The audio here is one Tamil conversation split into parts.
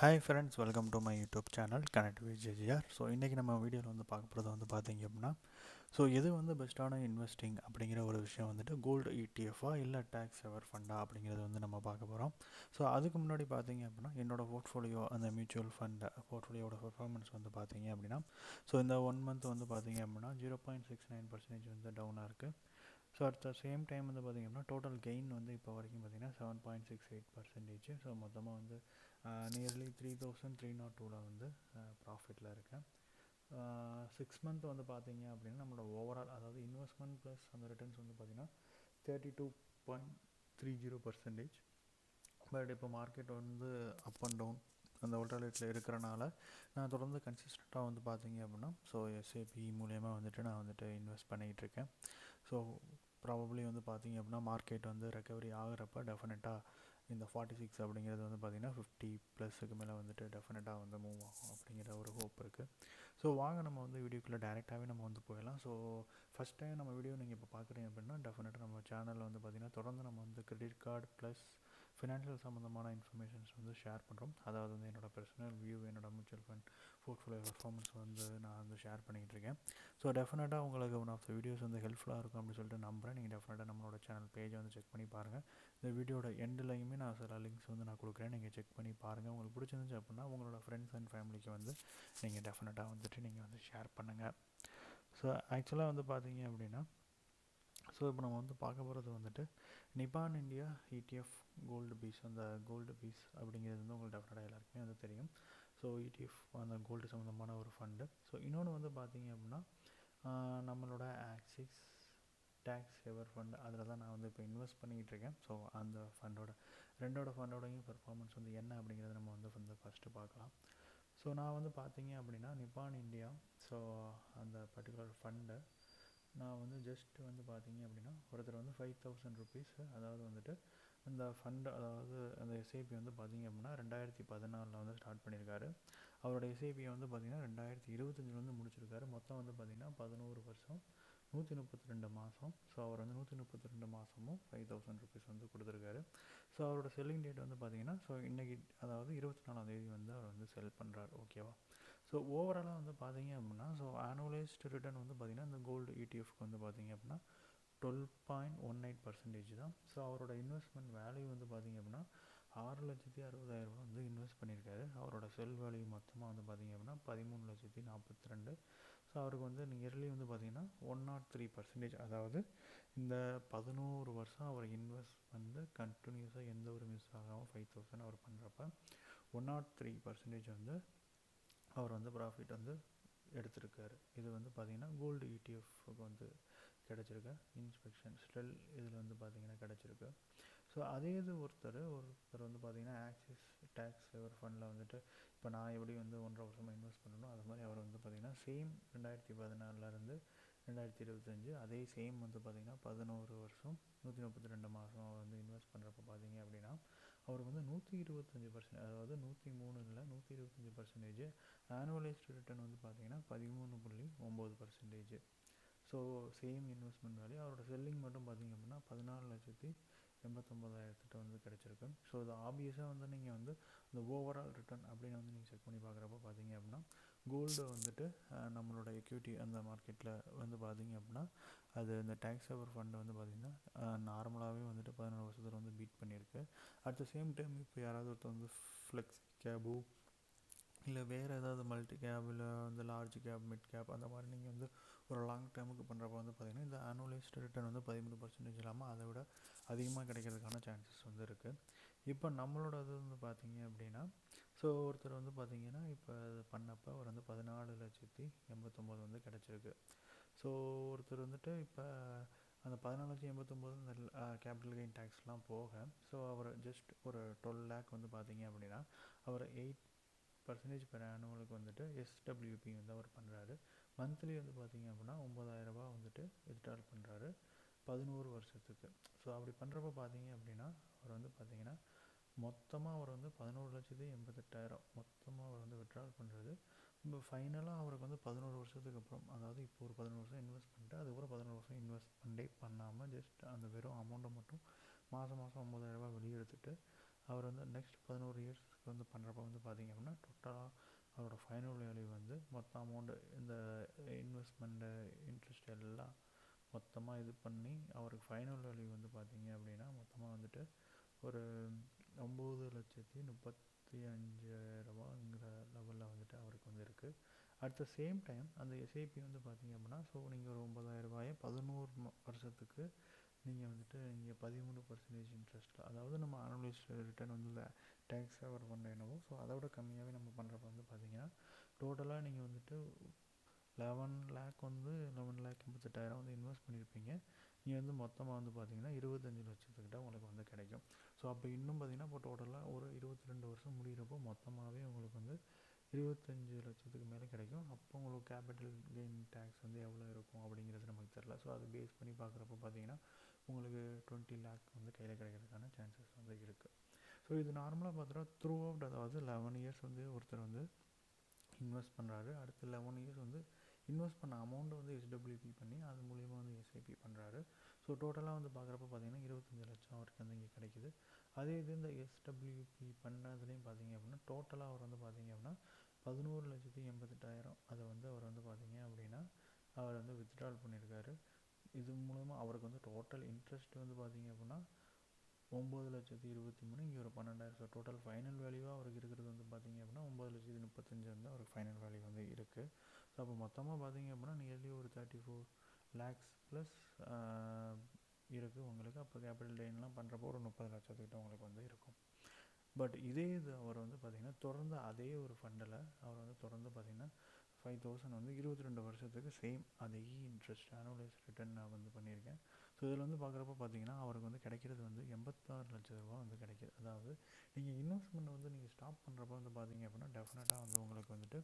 Hi friends, welcome to my YouTube channel connect with JGR. So இன்றைக்கி நம்ம வீடியோவில் வந்து பார்க்க போகிறது வந்து பார்த்தீங்க அப்படின்னா, எது வந்து பெஸ்ட்டான இன்வெஸ்டிங் அப்படிங்கிற ஒரு விஷயம் வந்துட்டு கோல்டு இடிஎஃபா இல்லை டேக்ஸ் எவர் ஃபண்டா அப்படிங்கிறது வந்து நம்ம பார்க்க போகிறோம். ஸோ அதுக்கு முன்னாடி பார்த்தீங்க அப்படின்னா என்னோடய போர்ட்ஃபோலியோ அந்த மியூச்சுவல் ஃபண்ட் போர்ட்ஃபோலியோட பெர்ஃபார்மன்ஸ் வந்து பார்த்தீங்க அப்படின்னா, இந்த 1 மந்த் வந்து பார்த்தீங்க அப்படின்னா 0.69% வந்து டவுனாக இருக்குது. So at the same time வந்து பார்த்திங்க அப்படின்னா டோட்டல் கெயின் வந்து இப்போ வரைக்கும் பார்த்திங்கன்னா 7.68%. ஸோ மொத்தமாக வந்து நியர்லி 3302 வந்து ப்ராஃபிட்டில் இருக்கேன். 6 மந்த் வந்து பார்த்திங்க அப்படின்னா நம்மளோட ஓவரால் அதாவது இன்வெஸ்ட்மெண்ட் ப்ளஸ் அந்த ரிட்டர்ன்ஸ் வந்து பார்த்திங்கன்னா 32.30%. பட் இப்போ மார்க்கெட் வந்து அப் அண்ட் டவுன் அந்த ஒல்டாலிட்டியில் இருக்கிறனால நான் தொடர்ந்து கன்சிஸ்டண்ட்டாக வந்து பார்த்தீங்க அப்படின்னா எஸ்ஏபி மூலயமா வந்துட்டு நான் வந்துட்டு இன்வெஸ்ட் பண்ணிகிட்ருக்கேன். ஸோ ப்ராபப்ளி வந்து பார்த்தீங்க அப்படின்னா மார்க்கெட் வந்து ரெக்கவரி ஆகிறப்ப டெஃபினட்டாக இந்த 46 அப்படிங்கிறது வந்து பார்த்திங்கன்னா 50+ மேலே வந்துட்டு டெஃபினட்டாக வந்து மூவ் ஆகும் அப்படிங்கிற ஒரு ஹோப் இருக்குது. ஸோ வாங்க நம்ம வந்து வீடியோக்குள்ளே டேரெக்டாகவே நம்ம வந்து போயிடலாம். ஸோ ஃபஸ்ட் டைம் நம்ம வீடியோ நீங்கள் இப்போ பார்க்குறீங்க அப்படின்னா டெஃபினட்டாக நம்ம சேனலில் வந்து பார்த்திங்கன்னா தொடர்ந்து நம்ம வந்து கிரெடிட் கார்டு ப்ளஸ் ஃபினான்ஷியல் சம்மந்தமான இன்ஃபர்மேஷன்ஸ் வந்து ஷேர் பண்ணுறோம். அதாவது வந்து என்னோடய பர்சனல் வியூ, என்னோடய மியூச்சுவல் ஃபண்ட் போர்ட்ஃபோலியோ பெர்ஃபார்மன்ஸ் வந்து நான் வந்து ஷேர் பண்ணிக்கிட்டு இருக்கேன். ஸோ டெஃபினட்டாக உங்களுக்கு ஒன் ஆஃப் த வீடியோஸ் வந்து ஹெல்ப்ஃபுல்லாக இருக்கும் அப்படின்னு சொல்லிட்டு நம்புகிறேன். நீங்கள் டெஃபினட்டாக நம்மளோட சேனல் பேஜை வந்து செக் பண்ணி பாருங்கள். இந்த வீடியோட எண்ட்லையுமே நான் சில லிங்க்ஸ் வந்து நான் கொடுக்குறேன், நீங்கள் செக் பண்ணி பாருங்கள். உங்களுக்கு பிடிச்சிருந்துச்சு அப்படின்னா உங்களோட ஃப்ரெண்ட்ஸ் அண்ட் ஃபேமிலிக்கு வந்து நீங்கள் டெஃபினட்டாக வந்துட்டு நீங்கள் வந்து ஷேர் பண்ணுங்கள். ஸோ ஆக்சுவலாக வந்து பார்த்தீங்க அப்படின்னா இப்போ நம்ம வந்து பார்க்க போகிறது வந்துட்டு Nippon India ETF gold BeES. அந்த கோல்டு பீஸ் அப்படிங்கிறது வந்து உங்களுக்கு டெஃபினட்டாக எல்லாருக்குமே வந்து தெரியும். ஸோ இடிஎஃப் அந்த கோல்டு சம்மந்தமான ஒரு ஃபண்டு. ஸோ இன்னொன்று வந்து பார்த்தீங்க அப்படின்னா நம்மளோட ஆக்சிஸ் டேக்ஸ் எவர் ஃபண்ட் அதில் தான் நான் வந்து இப்போ இன்வெஸ்ட் பண்ணிக்கிட்டு இருக்கேன். ஸோ அந்த ரெண்டோட ஃபண்டோடையும் பெர்ஃபார்மன்ஸ் வந்து என்ன அப்படிங்கிறத நம்ம வந்து ஃபஸ்ட்டு பார்க்கலாம். ஸோ நான் வந்து பார்த்தீங்க அப்படின்னா நிப்பான் இந்தியா அந்த பர்டிகுலர் ஃபண்டை நான் வந்து ஜஸ்ட் வந்து பார்த்தீங்க அப்படின்னா ஒருத்தர் வந்து 5000 ருபீஸ், அதாவது வந்துட்டு அந்த ஃபண்டு அதாவது அந்த எஸ்ஐபி வந்து பார்த்தீங்க அப்படின்னா 2014 வந்து ஸ்டார்ட் பண்ணியிருக்காரு. அவரோட எஸ்ஐபியை வந்து பார்த்திங்கன்னா 2025 வந்து முடிச்சிருக்காரு. மொத்தம் வந்து பார்த்திங்கன்னா 11 வருஷம் 132 மாதம். ஸோ அவர் வந்து 132 மாதமும் 5000 ருபீஸ் வந்து கொடுத்துருக்காரு. ஸோ அவரோட செல்லிங் டேட் வந்து பார்த்திங்கன்னா இன்றைக்கி அதாவது 24ஆம் வந்து அவர் வந்து செல் பண்ணுறாரு. ஓகேவா? ஸோ ஓவராலாக வந்து பார்த்தீங்க அப்படின்னா ஆனுவலைஸ்டு ரிட்டர்ன் வந்து பார்த்திங்கன்னா இந்த கோல்டு இடிஎஃப்க்கு வந்து பார்த்திங்க அப்படின்னா 12.18% தான். ஸோ அவரோட இன்வெஸ்ட்மெண்ட் வேல்யூ வந்து பார்த்திங்க அப்படின்னா 6,60,000 வந்து இன்வெஸ்ட் பண்ணியிருக்காரு. அவரோட செல் வேல்யூ மொத்தமாக வந்து பார்த்திங்க அப்படின்னா 13,42,000. ஸோ அவருக்கு வந்து நியர்லி வந்து பார்த்திங்கன்னா 103%, அதாவது இந்த 11 வருஷம் அவர் இன்வெஸ்ட் வந்து கண்டினியூஸாக எந்த ஒரு மிஸ் ஆகாமல் 5000 அவர் பண்ணுறப்ப 103% வந்து அவர் வந்து ப்ராஃபிட் வந்து எடுத்திருக்காரு. இது வந்து பார்த்திங்கன்னா கோல்டு இடிஎஃப்க்கு வந்து கிடச்சிருக்கு. இன்ஸ்பெக்ஷன் ஸ்டில் இதில் வந்து பார்த்திங்கன்னா கிடச்சிருக்கு. ஸோ அதே இது ஒருத்தர் வந்து பார்த்திங்கன்னா ஆக்சிஸ் டேக்ஸ் எவர் ஃபண்டில் வந்துட்டு இப்போ நான் எப்படி வந்து 1.5 வருஷமாக இன்வெஸ்ட் பண்ணணும் அது மாதிரி அவர் வந்து பார்த்திங்கன்னா சேம் 2014 2025 அதே சேம் வந்து பார்த்திங்கன்னா 11 வருஷம் 132 மாதம் அவர் வந்து இன்வெஸ்ட் பண்ணுறப்ப பார்த்திங்க அப்படின்னா அவருக்கு வந்து 125%, அதாவது 103 இல்லை 125% ஆனுவலைஸ்டு ரிட்டர்ன் வந்து பார்த்திங்கன்னா 13.9%. So same investment value. அவரோட செல்லிங் மட்டும் பார்த்திங்க அப்படின்னா 14,89,000 வந்து கிடச்சிருக்கு. ஸோ இது ஆப்வியஸாக வந்து நீங்கள் வந்து இந்த ஓவரால் ரிட்டர்ன் அப்படின்னு வந்து நீங்கள் செக் பண்ணி பார்க்குறப்ப பார்த்திங்க அப்படின்னா கோல்டு வந்துட்டு நம்மளோட எக்யூட்டி அந்த மார்க்கெட்டில் வந்து பார்த்திங்க அப்படின்னா அது இந்த டேக்ஸ் எவர் ஃபண்டு வந்து பார்த்திங்கன்னா நார்மலாகவே வந்துட்டு 11 வருஷத்தில் வந்து பீட் பண்ணியிருக்கு. அட் த சேம் டைம் இப்போ யாராவது ஒருத்தர் வந்து ஃப்ளெக்ஸ் கேபு இல்லை வேறு ஏதாவது மல்டி கேப் இல்லை வந்து லார்ஜ் கேப் மிட் கேப் அந்த மாதிரி நீங்கள் வந்து ஒரு லாங் டேர்முக்கு பண்ணுறப்ப வந்து பார்த்திங்கன்னா இந்த ஆனுவலைஸ்டு ரிட்டர்ன் வந்து 13% இல்லாமல் அதை விட அதிகமாக கிடைக்கிறதுக்கான சான்சஸ் வந்து இருக்குது. இப்போ நம்மளோட இது வந்து பார்த்திங்க அப்படின்னா ஒருத்தர் வந்து பார்த்திங்கன்னா இப்போ அது பண்ணப்போ அவர் வந்து 14,89,000 வந்து கிடச்சிருக்கு. ஸோ ஒருத்தர் வந்துட்டு இப்போ அந்த 14,89,000 இந்த கேபிட்டல் கெயின் டேக்ஸ்லாம் போக அவர் ஜஸ்ட் ஒரு 12 lakh வந்து பார்த்திங்க அப்படின்னா அவர் 8% பெர் ஆனுவலுக்கு வந்துட்டு எஸ்டபிள்யூபி வந்து அவர் பண்ணுறாரு. மந்த்லி வந்து பார்த்திங்க அப்படின்னா 9,000 ரூபா வந்துட்டு வித்ட்ரால் பண்ணுறாரு 11 வருஷத்துக்கு. ஸோ அப்படி பண்ணுறப்ப பார்த்திங்க அப்படின்னா அவர் வந்து பார்த்திங்கன்னா மொத்தமாக அவர் வந்து 11,88,000 மொத்தமாக அவர் வந்து வித்ட்ரால் பண்ணுறது. இப்போ ஃபைனலாக அவருக்கு வந்து 11 வருஷத்துக்கு அப்புறம், அதாவது இப்போ ஒரு 11 வருஷம் இன்வெஸ்ட் பண்ணிட்டு அதுக்கப்புறம் 11 வருஷம் இன்வெஸ்ட்மெண்ட்டே பண்ணாமல் ஜஸ்ட் அந்த வெறும் அமௌண்ட்டை மட்டும் மாதம் 9,000 ரூபா வெளியே எடுத்துகிட்டு அவர் வந்து நெக்ஸ்ட் 11 இயர்ஸ்க்கு வந்து பண்ணுறப்ப வந்து பார்த்திங்க அப்படின்னா டோட்டலாக அவரோட ஃபைனல் வேல்யூ வந்து மொத்த அமௌண்ட்டு இந்த இன்வெஸ்ட்மெண்ட்டு இன்ட்ரெஸ்ட் எல்லாம் மொத்தமாக இது பண்ணி அவருக்கு ஃபைனல் வேல்யூ வந்து பார்த்திங்க அப்படின்னா மொத்தமாக வந்துட்டு ஒரு 9,35,000 லெவலில் வந்துட்டு அவருக்கு வந்து இருக்குது. அட் த சேம் டைம் அந்த எஸ்ஐபி வந்து பார்த்திங்க அப்படின்னா ஸோ நீங்கள் ஒரு 9,000 11 வருஷத்துக்கு நீங்கள் வந்துட்டு நீங்கள் 13% இன்ட்ரெஸ்ட்டில், அதாவது நம்ம அனலைஸ்ட் ரிட்டர்ன் வந்து டேக்ஸ் அவர் பண்ண என்னவோ ஸோ அதை விட கம்மியாகவே நம்ம பண்ணுறப்ப வந்து பார்த்திங்கன்னா டோட்டலாக நீங்கள் வந்துட்டு 11 லேக் வந்து 11,88,000 வந்து இன்வெஸ்ட் பண்ணியிருப்பீங்க. நீங்கள் வந்து மொத்தமாக வந்து பார்த்திங்கன்னா 25 லட்சத்துக்கிட்ட உங்களுக்கு வந்து கிடைக்கும். ஸோ அப்போ இன்னும் பார்த்திங்கன்னா இப்போ டோட்டலாக ஒரு 22 வருஷம் முடிகிறப்போ மொத்தமாகவே உங்களுக்கு வந்து 25 லட்சத்துக்கு மேலே கிடைக்கும். அப்போ உங்களுக்கு கேபிட்டல் கெயின் டேக்ஸ் வந்து எவ்வளோ இருக்கும் அப்படிங்கிறது நமக்கு தெரில. ஸோ அதை பேஸ் பண்ணி பார்க்குறப்போ பார்த்திங்கன்னா உங்களுக்கு 20 லேக் வந்து கையில் கிடைக்கிறதுக்கான சான்சஸ் வந்து இருக்குது. ஸோ இது நார்மலாக பார்த்தோன்னா த்ரூ அவுட், அதாவது 11 இயர்ஸ் வந்து ஒருத்தர் வந்து இன்வெஸ்ட் பண்ணுறாரு. அடுத்து 11 இயர்ஸ் வந்து இன்வெஸ்ட் பண்ண அமௌண்ட்டை வந்து எஸ்டபிள்யூபி பண்ணி அது மூலிமா வந்து எஸ்ஐபி பண்ணுறாரு. ஸோ டோட்டலாக வந்து பார்க்குறப்ப பார்த்திங்கன்னா 25 லட்சம் அவருக்கு வந்து இங்கே கிடைக்குது. அதே இது இந்த எஸ்டபிள்யூபி பண்ணதுலேயும் பார்த்திங்க அப்படின்னா டோட்டலாக அவர் வந்து பார்த்திங்க அப்படின்னா 11,88,000 அதை வந்து அவர் வந்து பார்த்திங்க அப்படின்னா அவர் வந்து வித்ட்ரால் பண்ணியிருக்காரு. இது மூலமா அவருக்கு வந்து டோட்டல் இன்ட்ரெஸ்ட் வந்து பார்த்திங்க அப்படின்னா 9,23,000, இங்கே ஒரு 12,000. ஸோ டோட்டல் ஃபைனல் வேல்யூவாக அவருக்கு இருக்கிறது வந்து பார்த்திங்க அப்படின்னா 9,35,000 வந்து அவருக்கு ஃபைனல் வேல்யூ வந்து இருக்குது. ஸோ அப்போ மொத்தமாக பார்த்திங்க அப்படின்னா நியர்லி ஒரு 34 லேக்ஸ் ப்ளஸ் இருக்குது உங்களுக்கு. அப்போ கேபிட்டல் கெயின்லாம் பண்ணுறப்போ ஒரு 30 லட்சத்துக்கிட்ட உங்களுக்கு வந்து இருக்கும். பட் இதே இது அவர் வந்து பார்த்திங்கன்னா தொடர்ந்து அதே ஒரு ஃபண்டில் அவர் வந்து தொடர்ந்து பார்த்திங்கன்னா 5,000 வந்து 22 வருஷத்துக்கு சேம் அதே இன்ட்ரெஸ்ட் ஆனுவலைஸ் ரிட்டர்ன் நான் வந்து பண்ணியிருக்கேன். ஸோ இதில் வந்து பார்க்குறப்ப பார்த்திங்கன்னா அவருக்கு வந்து கிடைக்கிறது வந்து 86 லட்ச ரூபா வந்து கிடைக்கிது. அதாவது நீங்கள் இன்வெஸ்ட்மெண்ட் வந்து நீங்கள் ஸ்டாப் பண்ணுறப்ப வந்து பார்த்திங்க அப்படின்னா டெஃபினட்டாக வந்து உங்களுக்கு வந்துட்டு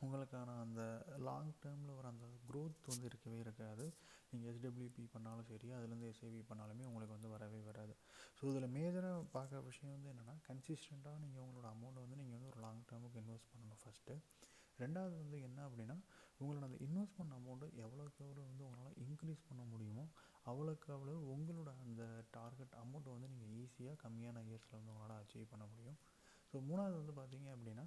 உங்களுக்கான அந்த லாங் டேர்மில் வர அந்த க்ரோத் வந்து இருக்கவே இருக்காது. நீங்கள் எஸ்டபிள்யூபி பண்ணாலும் சரி, அதுலேருந்து எஸ்ஐபி பண்ணாலுமே உங்களுக்கு வந்து வரவே வராது. ஸோ இதில் மேஜராக பார்க்குற விஷயம் வந்து என்னென்னா கன்சிஸ்டண்ட்டாக நீங்கள் உங்களோட அமௌண்ட்டை வந்து நீங்கள் வந்து ஒரு லாங் டேர்முக்கு இன்வெஸ்ட் பண்ணணும் ஃபஸ்ட்டு. ரெண்டாவது வந்து என்ன அப்படின்னா உங்களோட அந்த இன்வெஸ்ட்மெண்ட் அமௌண்ட்டு எவ்வளோக்கு எவ்வளோ வந்து உங்களால் இன்க்ரீஸ் பண்ண முடியுமோ அவ்வளோக்கு அவ்வளோ உங்களோட அந்த டார்கெட் அமௌண்ட்டை வந்து நீங்கள் ஈஸியாக கம்மியான இயர்ஸில் வந்து உங்களால் அச்சீவ் பண்ண முடியும். ஸோ மூணாவது வந்து பார்த்திங்க அப்படின்னா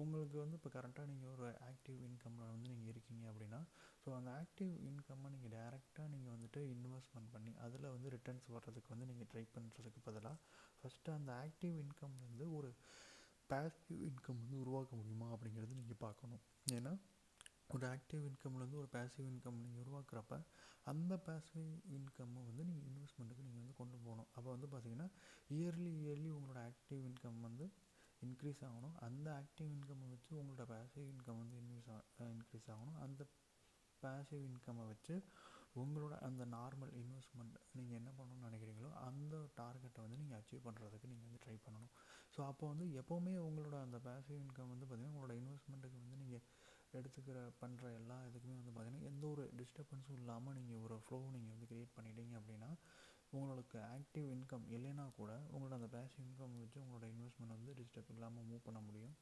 உங்களுக்கு வந்து இப்போ கரெக்டாக நீங்கள் ஒரு ஆக்டிவ் இன்கம்மில் வந்து நீங்கள் இருக்கீங்க அப்படின்னா ஸோ அந்த ஆக்டிவ் இன்கம்மை நீங்கள் டேரெக்டாக நீங்கள் வந்துட்டு இன்வெஸ்ட்மெண்ட் பண்ணி அதில் வந்து ரிட்டர்ன்ஸ் வர்றதுக்கு வந்து நீங்கள் ட்ரை பண்ணுறதுக்கு பதிலாக ஃபஸ்ட்டு அந்த ஆக்டிவ் இன்கம்லேருந்து ஒரு பேசிவ் இன்கம் வந்து உருவாக்க முடியுமா அப்படிங்கிறது நீங்கள் பார்க்கணும். ஏன்னா ஒரு ஆக்டிவ் இன்கம்லேருந்து ஒரு பேசிவ் இன்கம் நீங்கள் உருவாக்குறப்ப அந்த பேசிவ் இன்கம்மை வந்து நீங்கள் இன்வெஸ்ட்மெண்ட்டுக்கு நீங்கள் வந்து கொண்டு போகணும். அப்போ வந்து பார்த்திங்கன்னா இயர்லி உங்களோட ஆக்டிவ் இன்கம் வந்து இன்க்ரீஸ் ஆகணும். அந்த ஆக்டிவ் இன்கம்மை வச்சு உங்களோட பேசிவ் இன்கம் வந்து இன்க்ரீஸ் ஆகணும். அந்த பேசிவ் இன்கம்மை வச்சு உங்களோட அந்த நார்மல் இன்வெஸ்ட்மெண்ட் நீங்கள் என்ன பண்ணணும்னு நினைக்கிறீங்களோ அந்த டார்கெட்டை வந்து நீங்கள் அச்சீவ் பண்ணுறதுக்கு நீங்கள் வந்து ட்ரை பண்ணணும். ஸோ அப்போ வந்து எப்போவுமே உங்களோட அந்த பேசிவ் இன்கம் வந்து பார்த்திங்கன்னா உங்களோட இன்வெஸ்ட்மெண்ட்டுக்கு வந்து நீங்கள் பண்ணுற எல்லா இதுக்குமே வந்து பார்த்திங்கன்னா எந்த ஒரு டிஸ்டர்பன்ஸும் இல்லாமல் நீங்கள் ஒரு ஃப்ளோ நீங்கள் வந்து க்ரியேட் பண்ணிட்டீங்க அப்படின்னா உங்களுக்கு ஆக்டிவ் இன்கம் இல்லைன்னா கூட உங்களோட அந்த பேசிவ் இன்கம் வச்சு உங்களோட இன்வெஸ்ட்மெண்ட் வந்து டிஸ்டர்ப் இல்லாமல் மூவ் பண்ண முடியும்.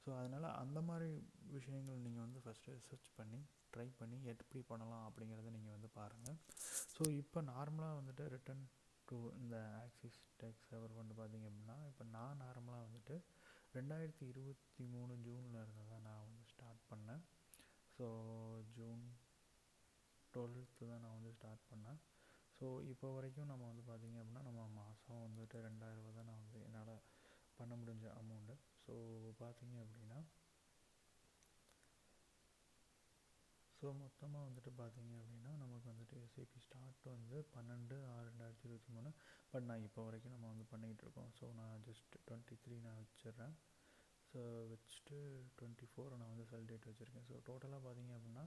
ஸோ அதனால் அந்த மாதிரி விஷயங்கள் நீங்கள் வந்து ஃபஸ்ட்டு ரிசர்ச் பண்ணி ட்ரை பண்ணி எப்படி பண்ணலாம் அப்படிங்கிறத நீங்கள் வந்து பாருங்கள். ஸோ இப்போ நார்மலாக வந்துட்டு ரிட்டன் டு இந்த ஆக்சிஸ் டேக்ஸ் அவர் வந்து பார்த்திங்க அப்படின்னா இப்போ நான் நார்மலாக வந்துட்டு 2023 ஜூனில் இருந்து தான் நான் வந்து ஸ்டார்ட் பண்ணேன். ஸோ ஜூன் 12 தான் நான் வந்து ஸ்டார்ட் பண்ணேன். ஸோ இப்போ வரைக்கும் நம்ம வந்து பார்த்திங்க அப்படின்னா நம்ம மாதம் வந்துட்டு 2,000 ரூபா தான் நான் வந்து என்னால் பண்ண முடிஞ்ச அமௌண்ட்டு. ஸோ பார்த்திங்க அப்படின்னா ஸோ மொத்தமாக வந்துட்டு பார்த்திங்க அப்படின்னா நமக்கு வந்துட்டு எஸ்ஐபி ஸ்டார்ட் வந்து 12/6/2023. பட் நான் இப்போ வரைக்கும் நம்ம வந்து பண்ணிகிட்ருக்கோம். ஸோ நான் ஜஸ்ட் 23 நான் வச்சிடுறேன். ஸோ வச்சுட்டு 24 நான் வந்து செல் டேட் வச்சுருக்கேன். ஸோ டோட்டலாக பார்த்திங்க அப்படின்னா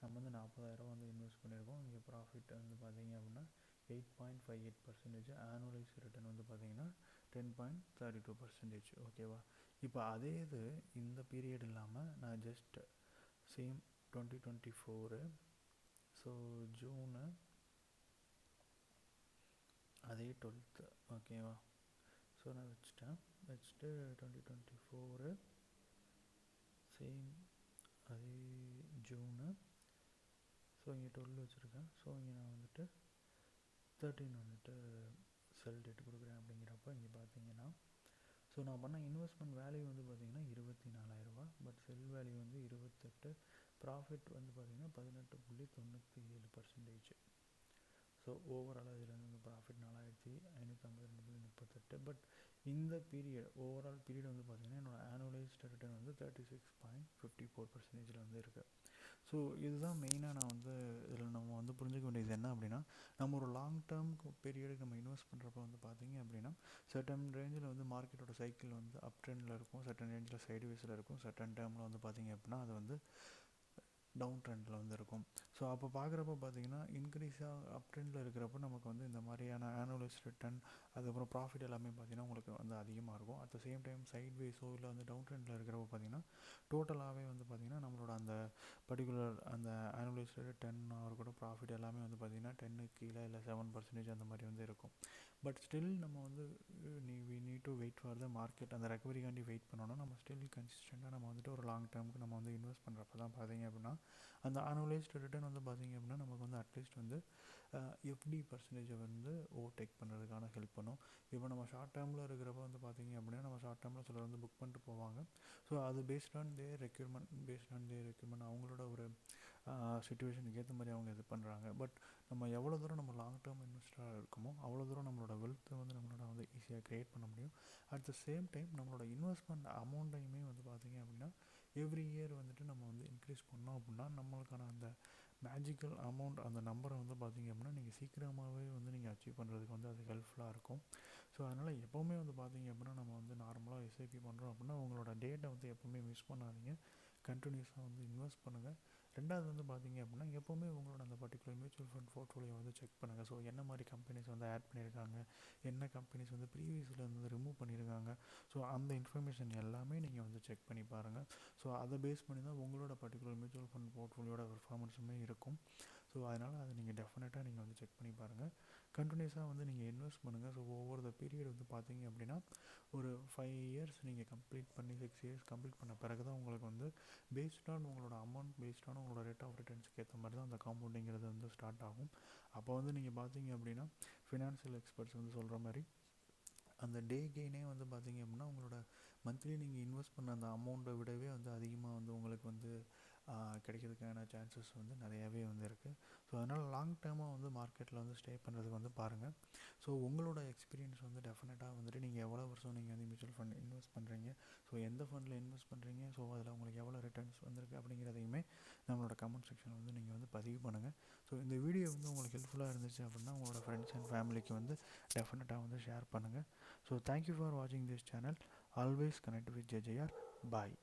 நம்ம வந்து 40,000 வந்து இன்வெஸ்ட் பண்ணியிருக்கோம். இங்கே ப்ராஃபிட் வந்து பார்த்திங்க அப்படின்னா 8.58%, ஆனுவலைஸ் ரிட்டர்ன் வந்து பார்த்திங்கன்னா 10.32%. ஓகேவா? இப்போ அதே இது இந்த பீரியட் இல்லாமல் நான் ஜஸ்ட் சேம் 2024 ஸோ ஜூனு அதே 12 ஓகேவா? ஸோ நான் வச்சுட்டு 2024 சேம் அதே ஜூனு ஸோ இங்கே 12 வச்சுருக்கேன். ஸோ இங்கே நான் வந்துட்டு 13 வந்துட்டு செல் டேட் கொடுக்குறேன் அப்படிங்கிறப்ப இங்கே பார்த்தீங்கன்னா ஸோ நான் பண்ண இன்வெஸ்ட்மெண்ட் வேல்யூ வந்து பார்த்திங்கன்னா 24,000 பட் செல் வேல்யூ வந்து 28, ப்ராஃபிட் வந்து பார்த்திங்கன்னா 18.97%. ஸோ ஓவராலாக இதில் வந்து ப்ராஃபிட் 4,552.38. பட் இந்த பீரியட் ஓவரால் பீரியட் வந்து பார்த்திங்கன்னா என்னோடய ஆனுவலைஸ்டு ரிட்டர்ன் வந்து 36.54% வந்து இருக்குது. ஸோ இதுதான் மெயினாக நான் வந்து இதில் நம்ம வந்து புரிஞ்சுக்க வேண்டியது என்ன அப்படின்னா, நம்ம ஒரு லாங் டேர்ம் பீரியடுக்கு நம்ம இன்வெஸ்ட் பண்ணுறப்ப வந்து பார்த்திங்க அப்படின்னா சர்டன் ரேஞ்சில் வந்து மார்க்கெட்டோட சைக்கிள் வந்து அப் ட்ரெண்டில் இருக்கும், சர்டன் ரேஞ்சில் சைடுவேஸில் இருக்கும், சர்டன் டேர்மில் வந்து பார்த்திங்க அப்படின்னா அது வந்து டவுன் ட்ரெண்டில் வந்து இருக்கும். ஸோ அப்போ பார்க்குறப்ப பார்த்தீங்கன்னா இன்க்ரீஸாக அப் ட்ரெண்டில் இருக்கிறப்ப நமக்கு வந்து இந்த மாதிரியான ஆனுவலைஸ் ரிட்டர்ன் அதுக்கப்புறம் ப்ராஃபிட் எல்லாமே பார்த்திங்கன்னா உங்களுக்கு வந்து அதிகமாக இருக்கும். At the same time side வேஸோ இல்லை வந்து டவுன் ட்ரெண்டில் இருக்கிறப்ப பார்த்திங்கன்னா டோட்டலாகவே வந்து பார்த்திங்கன்னா நம்மளோட அந்த பர்டிகுலர் அந்த ஆனுவலைஸ் ரிட்டர்ன் அவர் கூட ப்ராஃபிட் எல்லாமே வந்து பார்த்திங்கன்னா 10க்கு கீழே இல்லை 7% அந்த மாதிரி வந்து இருக்கும். பட் ஸ்டில் நம்ம வந்து we need to wait for the market, அந்த ரெக்கவரிக்காண்டி வெயிட் பண்ணோன்னா நம்ம ஸ்டில் கன்சிஸ்டண்ட்டாக நம்ம வந்துட்டு ஒரு லாங் டேர்முக்கு நம்ம வந்து இன்வெஸ்ட் பண்ணுறப்ப தான் பார்த்திங்க அப்படின்னா அந்த ஆனுவலைஸ்டு ரிட்டர்ன் வந்து பார்த்திங்க அப்படின்னா நமக்கு வந்து அட்லீஸ்ட் வந்து எஃப்டி பர்சன்டேஜை வந்து ஓவர்டேக் பண்ணுறதுக்கான ஹெல்ப் பண்ணும். இப்போ நம்ம ஷார்ட் டேர்மில் இருக்கிறப்ப வந்து பார்த்திங்க அப்படின்னா நம்ம ஷார்ட் டேர்மில் சிலர் வந்து புக் பண்ணிட்டு போவாங்க. ஸோ அது பேஸ்ட் ஆன் தேர் ரெக்யூர்மெண்ட் அவங்களோட ஒரு சிச்சுவேஷனுக்கு ஏற்ற மாதிரி அவங்க இது பண்ணுறாங்க. பட் நம்ம எவ்வளோ தூரம் நம்ம லாங் டேர்ம் இன்வெஸ்டராக இருக்கோமோ அவ்வளோ தூரம் நம்மளோட வெல்த்தை வந்து நம்மளோட வந்து ஈஸியாக க்ரியேட் பண்ண முடியும். அட் த சேம் டைம் நம்மளோட இன்வெஸ்ட்மெண்ட் அமௌண்ட்டையுமே வந்து பார்த்திங்க அப்படின்னா எவ்ரி இயர் வந்துட்டு நம்ம வந்து இன்க்ரீஸ் பண்ணோம் அப்படின்னா நம்மளுக்கான அந்த மேஜிக்கல் அமௌண்ட் அந்த நம்பரை வந்து பார்த்திங்க அப்படின்னா நீங்கள் சீக்கிரமாகவே வந்து நீங்கள் அச்சீவ் பண்ணுறதுக்கு வந்து அது ஹெல்ப்ஃபுல்லாக இருக்கும். ஸோ அதனால் எப்போவுமே வந்து பார்த்திங்க அப்படின்னா நம்ம வந்து நார்மலாக எஸ்ஐபி பண்ணுறோம் அப்படின்னா உங்களோட டேட்டை வந்து எப்போவுமே மிஸ் பண்ணாதீங்க, கண்டினியூஸாக வந்து இன்வெஸ்ட் பண்ணுங்கள். ரெண்டாவது வந்து பார்த்திங்க அப்படின்னா எப்போவுமே உங்களோட அந்த பர்டிகுலர் மியூச்சுவல் ஃபண்ட் போர்ட்ஃபோலியோ வந்து செக் பண்ணுங்கள். ஸோ என்ன மாதிரி கம்பெனிஸ் வந்து ஆட் பண்ணியிருக்காங்க, என்ன கம்பெனிஸ் வந்து ப்ரீவியஸில் வந்து ரிமூவ் பண்ணியிருக்காங்க, ஸோ அந்த இன்ஃபர்மேஷன் எல்லாமே நீங்கள் வந்து செக் பண்ணி பாருங்கள். ஸோ அதை பேஸ் பண்ணி தான் உங்களோட பர்டிகுலர் மியூச்சுவல் ஃபண்ட் போர்ட்ஃபோலியோட பெர்ஃபார்மன்ஸுமே இருக்கும். ஸோ அதனால் அதை நீங்கள் டெஃபினட்டாக நீங்கள் வந்து செக் பண்ணி பாருங்கள். கண்டினியூஸாக வந்து நீங்கள் இன்வெஸ்ட் பண்ணுங்கள். ஸோ ஒவ்வொரு பீரியட் வந்து பார்த்தீங்க அப்படின்னா ஒரு 5 இயர்ஸ் நீங்கள் கம்ப்ளீட் பண்ணி 6 இயர்ஸ் கம்ப்ளீட் பண்ண பிறகு தான் உங்களுக்கு வந்து பேஸ்ட் ஆன் உங்களோட அமௌண்ட் பேஸ்ட் ஆன் உங்களோட ரேட் ஆஃப் ரிட்டர்ன்ஸ்க்கு ஏற்ற மாதிரி தான் அந்த காம்பவுண்டிங்கிறது வந்து ஸ்டார்ட் ஆகும். அப்போ வந்து நீங்கள் பார்த்தீங்க அப்படின்னா ஃபினான்ஷியல் எக்ஸ்பர்ட்ஸ் வந்து சொல்கிற மாதிரி அந்த டே கெயினே வந்து பார்த்திங்க அப்படின்னா உங்களோட மந்த்லி நீங்கள் இன்வெஸ்ட் பண்ண அந்த அமௌண்ட்டை விடவே வந்து அதிகமாக வந்து உங்களுக்கு வந்து கிடைக்கிறதுக்கான சான்சஸ் வந்து நிறையாவே வந்து இருக்குது. ஸோ அதனால் லாங் டேர்மாக வந்து மார்க்கெட்டில் வந்து ஸ்டே பண்ணுறதுக்கு வந்து பாருங்கள். ஸோ உங்களோட எக்ஸ்பீரியன்ஸ் வந்து டெஃபினட்டாக வந்துட்டு நீங்கள் எவ்வளோ வருஷம் நீங்கள் வந்து மியூச்சுவல் ஃபண்ட் இன்வெஸ்ட் பண்ணுறீங்க, ஸோ எந்த ஃபண்டில் இன்வெஸ்ட் பண்ணுறீங்க, ஸோ அதில் உங்களுக்கு எவ்வளோ ரிட்டர்ன்ஸ் வந்திருக்கு அப்படிங்கிறதையுமே நம்மளோட கமெண்ட் செக்ஷனில் வந்து நீங்கள் வந்து பதிவு பண்ணுங்கள். ஸோ இந்த வீடியோ வந்து உங்களுக்கு ஹெல்ப்ஃபுல்லாக இருந்துச்சு அப்படின்னா உங்களோட ஃப்ரெண்ட்ஸ் அண்ட் ஃபேமிலிக்கு வந்து டெஃபினட்டாக வந்து ஷேர் பண்ணுங்கள். ஸோ தேங்க்யூ ஃபார் வாட்சிங் this channel. Always connect with JJR. Bye.